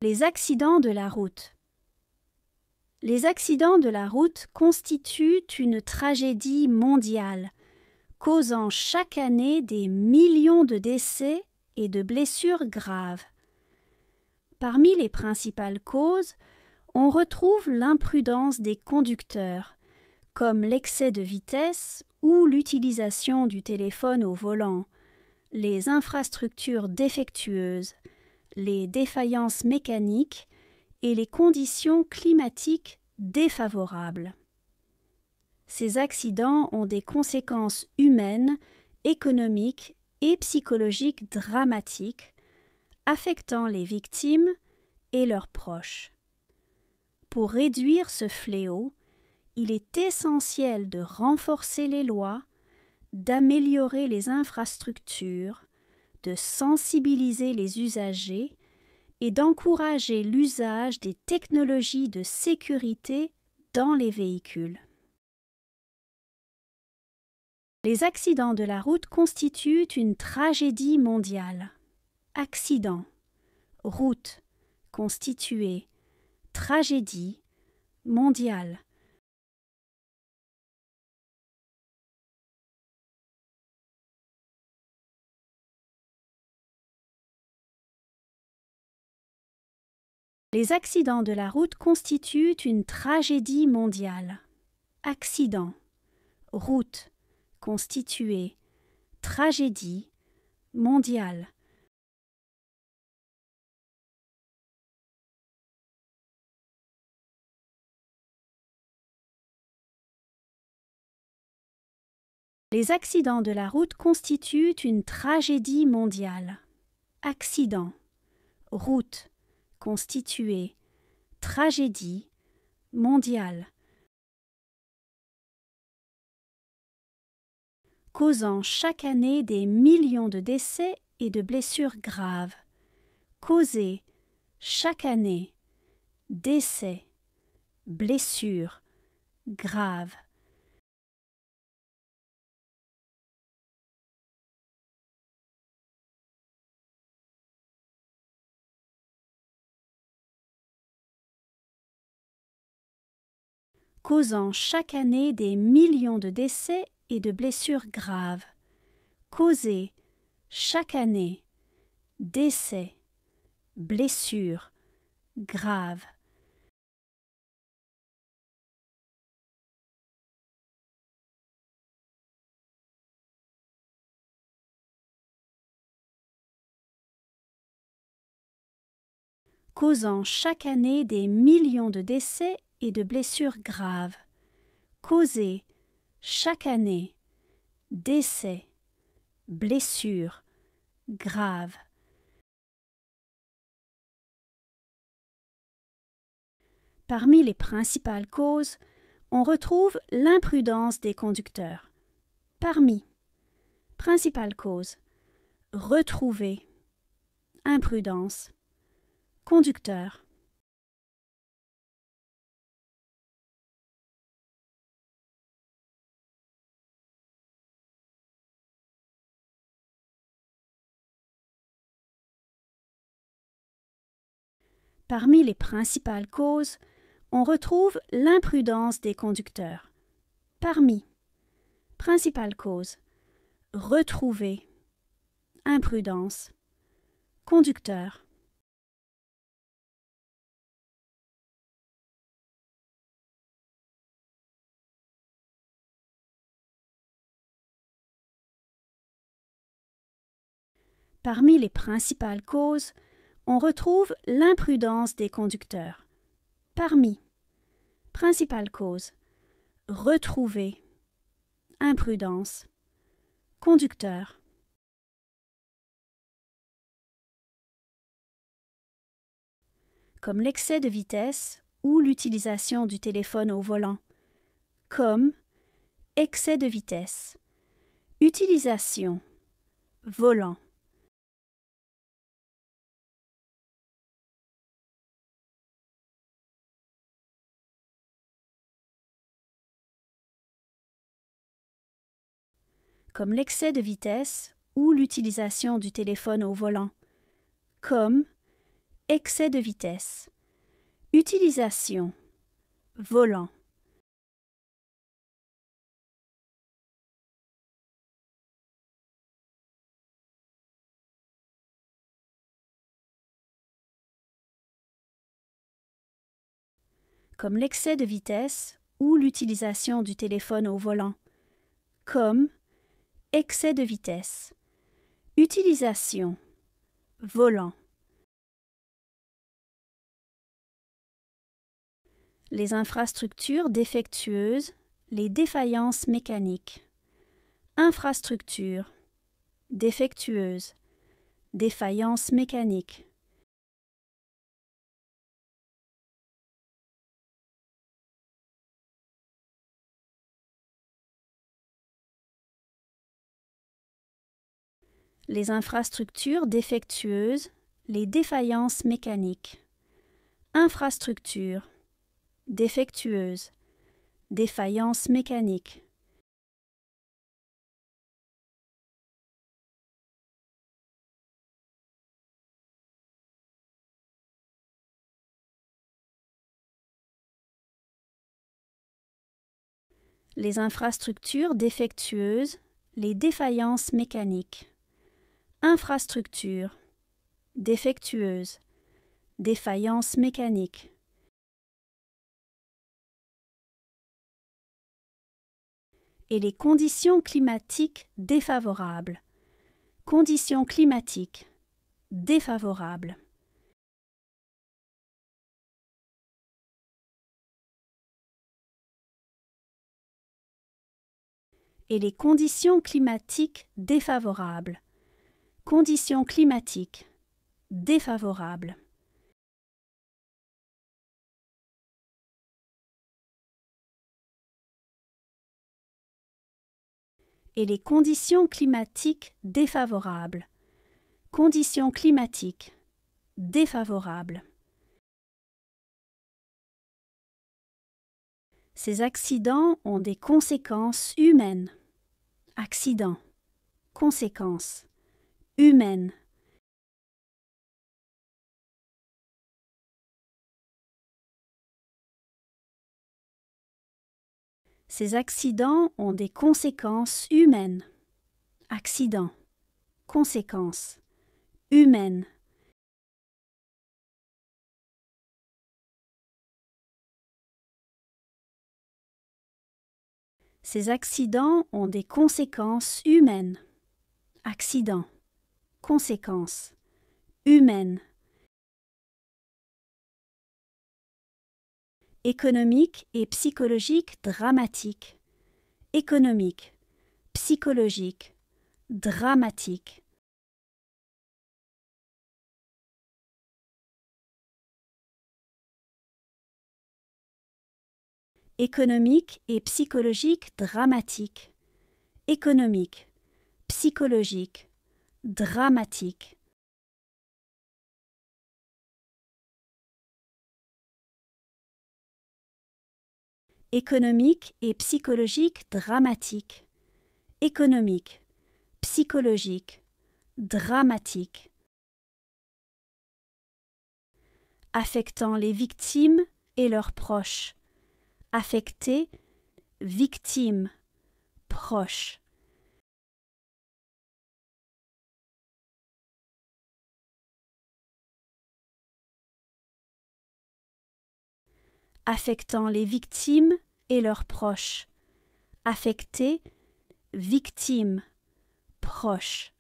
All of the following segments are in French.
Les accidents de la route. Les accidents de la route constituent une tragédie mondiale, causant chaque année des millions de décès et de blessures graves. Parmi les principales causes, on retrouve l'imprudence des conducteurs, comme l'excès de vitesse ou l'utilisation du téléphone au volant, les infrastructures défectueuses, les défaillances mécaniques et les conditions climatiques défavorables. Ces accidents ont des conséquences humaines, économiques et psychologiques dramatiques, affectant les victimes et leurs proches. Pour réduire ce fléau, il est essentiel de renforcer les lois, d'améliorer les infrastructures, de sensibiliser les usagers et d'encourager l'usage des technologies de sécurité dans les véhicules. Les accidents de la route constituent une tragédie mondiale. Accident, route, constitué, tragédie, mondiale. Les accidents de la route constituent une tragédie mondiale. Accident, route, constitué, tragédie, mondiale. Les accidents de la route constituent une tragédie mondiale. Accident, route, constitué, tragédie, mondiale. Causant chaque année des millions de décès et de blessures graves. Causer chaque année décès, blessures graves. Causant chaque année des millions de décès et de blessures graves. Causer chaque année décès, blessures graves. Causant chaque année des millions de décès et de blessures graves. Causer chaque année décès, blessures graves. Parmi les principales causes, on retrouve l'imprudence des conducteurs. Parmi principales causes, retrouver, imprudence, conducteur. Parmi les principales causes, on retrouve l'imprudence des conducteurs. Parmi principales causes, retrouver, imprudence, conducteur. Parmi les principales causes, on retrouve l'imprudence des conducteurs. Parmi principales causes, retrouver, imprudence, conducteur. Comme l'excès de vitesse ou l'utilisation du téléphone au volant. Comme excès de vitesse, utilisation, volant. Comme l'excès de vitesse ou l'utilisation du téléphone au volant. Comme excès de vitesse, utilisation, volant. Comme l'excès de vitesse ou l'utilisation du téléphone au volant. Comme excès de vitesse, utilisation, volant. Les infrastructures défectueuses, les défaillances mécaniques. Infrastructure, défectueuse, défaillance mécanique. Les infrastructures défectueuses, les défaillances mécaniques. Infrastructure, défectueuse, défaillance mécanique. Les infrastructures défectueuses, les défaillances mécaniques. Infrastructure, défectueuse, défaillance mécanique. Et les conditions climatiques défavorables. Conditions climatiques défavorables. Et les conditions climatiques défavorables. Conditions climatiques défavorables. Et les conditions climatiques défavorables. Conditions climatiques défavorables. Ces accidents ont des conséquences humaines. Accident, conséquences, humaines. Ces accidents ont des conséquences humaines. Accident, conséquences, humaines. Ces accidents ont des conséquences humaines. Accident, conséquences, humaines. Économique et psychologique dramatique. Économique, psychologique, dramatique. Économique et psychologique dramatique. Économique, psychologique, dramatique. Économique et psychologique dramatique. Économique, psychologique, dramatique. Affectant les victimes et leurs proches. Affecter, victime, proche. Affectant les victimes et leurs proches. Affecter, victime, proche.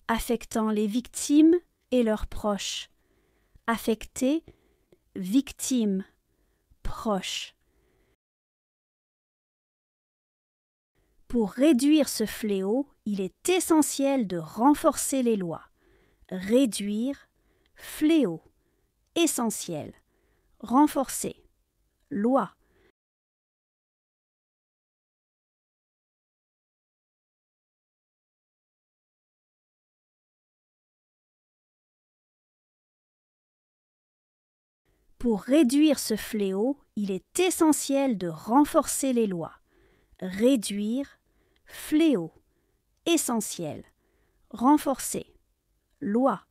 Affectant les victimes et leurs proches. Affecter, victime, proche. Pour réduire ce fléau, il est essentiel de renforcer les lois. Réduire, fléau, essentiel, renforcer, loi. Pour réduire ce fléau, il est essentiel de renforcer les lois. Réduire, fléau, essentiel, renforcer, loi.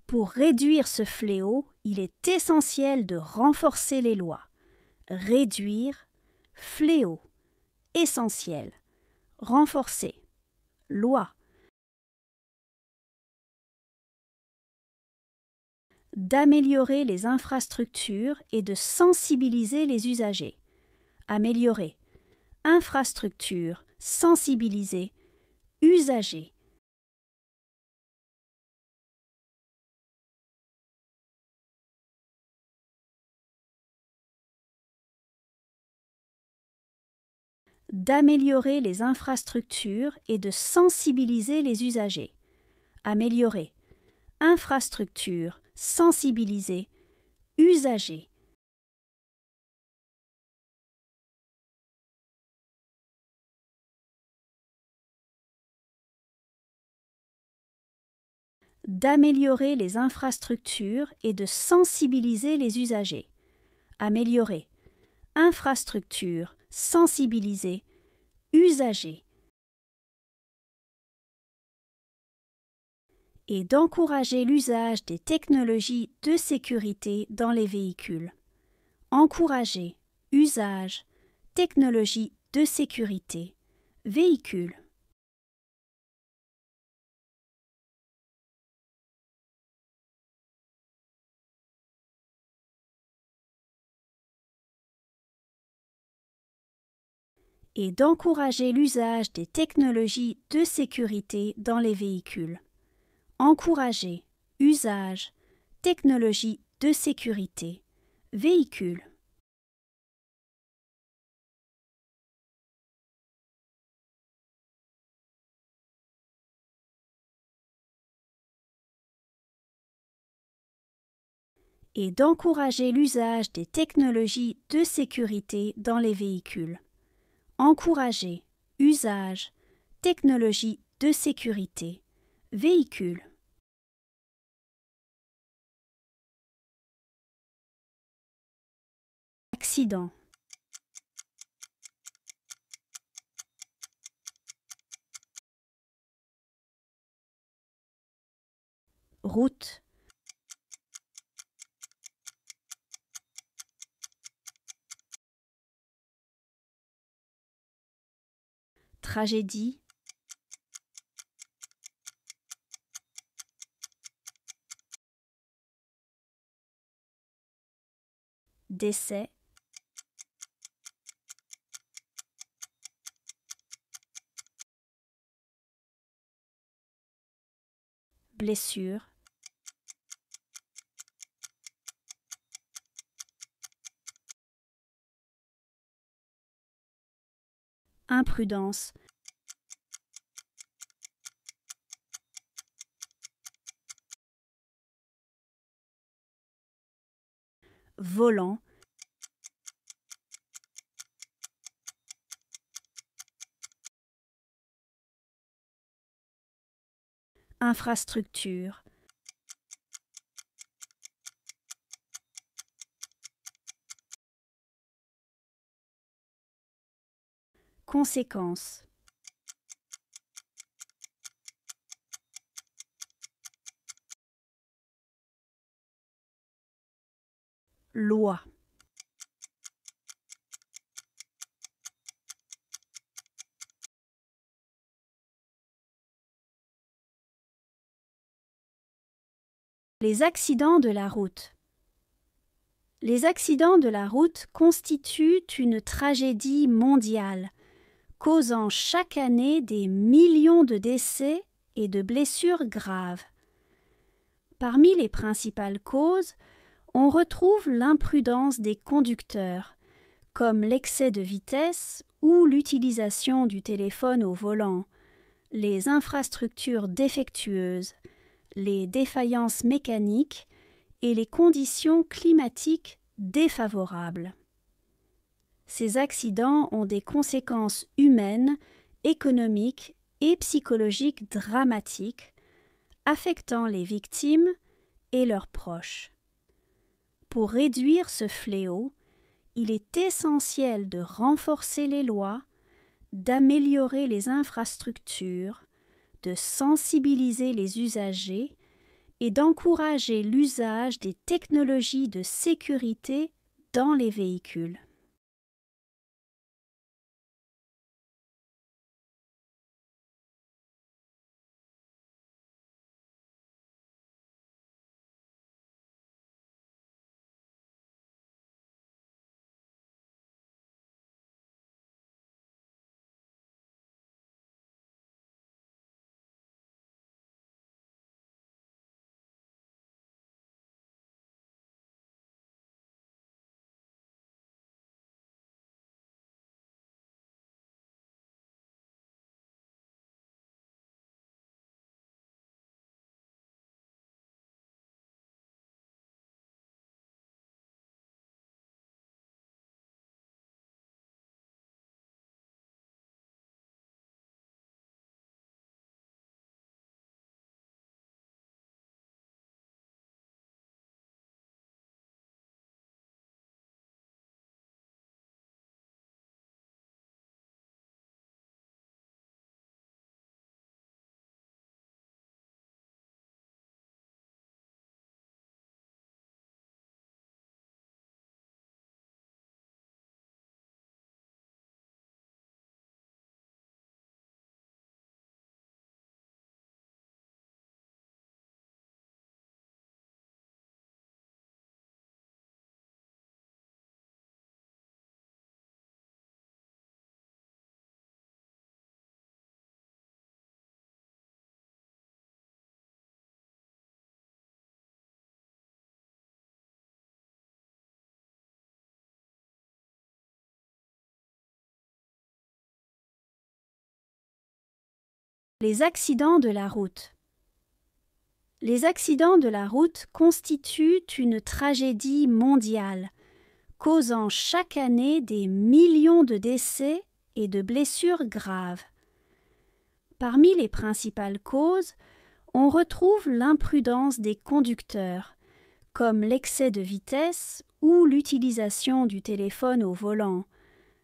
Pour réduire ce fléau, il est essentiel de renforcer les lois. Réduire, fléau, essentiel, renforcer, loi. D'améliorer les infrastructures et de sensibiliser les usagers. Améliorer, infrastructures, sensibiliser, usagers. D'améliorer les infrastructures et de sensibiliser les usagers. Améliorer, infrastructures, sensibiliser, usagers. D'améliorer les infrastructures et de sensibiliser les usagers. Améliorer, infrastructures, sensibiliser, usagers. Et d'encourager l'usage des technologies de sécurité dans les véhicules. Encourager, usage, technologies de sécurité, véhicules. Et d'encourager l'usage des technologies de sécurité dans les véhicules. Encourager, usage, technologies de sécurité, véhicules. Et d'encourager l'usage des technologies de sécurité dans les véhicules. Encourager, usage, technologies de sécurité, véhicules. Accident. Route. Tragédie. Décès. Blessure. Imprudence. Volant. Infrastructure. Conséquences. Loi. Les accidents de la route. Les accidents de la route constituent une tragédie mondiale, causant chaque année des millions de décès et de blessures graves. Parmi les principales causes, on retrouve l'imprudence des conducteurs, comme l'excès de vitesse ou l'utilisation du téléphone au volant, les infrastructures défectueuses, les défaillances mécaniques et les conditions climatiques défavorables. Ces accidents ont des conséquences humaines, économiques et psychologiques dramatiques, affectant les victimes et leurs proches. Pour réduire ce fléau, il est essentiel de renforcer les lois, d'améliorer les infrastructures, de sensibiliser les usagers et d'encourager l'usage des technologies de sécurité dans les véhicules. Les accidents de la route. Les accidents de la route constituent une tragédie mondiale, causant chaque année des millions de décès et de blessures graves. Parmi les principales causes, on retrouve l'imprudence des conducteurs, comme l'excès de vitesse ou l'utilisation du téléphone au volant,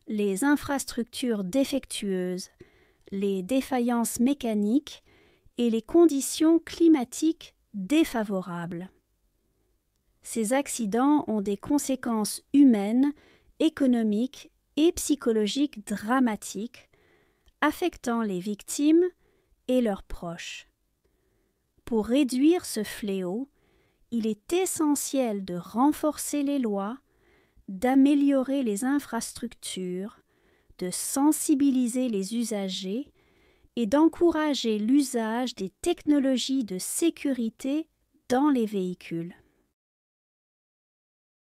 les infrastructures défectueuses, les défaillances mécaniques et les conditions climatiques défavorables. Ces accidents ont des conséquences humaines, économiques et psychologiques dramatiques, affectant les victimes et leurs proches. Pour réduire ce fléau, il est essentiel de renforcer les lois, d'améliorer les infrastructures, de sensibiliser les usagers et d'encourager l'usage des technologies de sécurité dans les véhicules.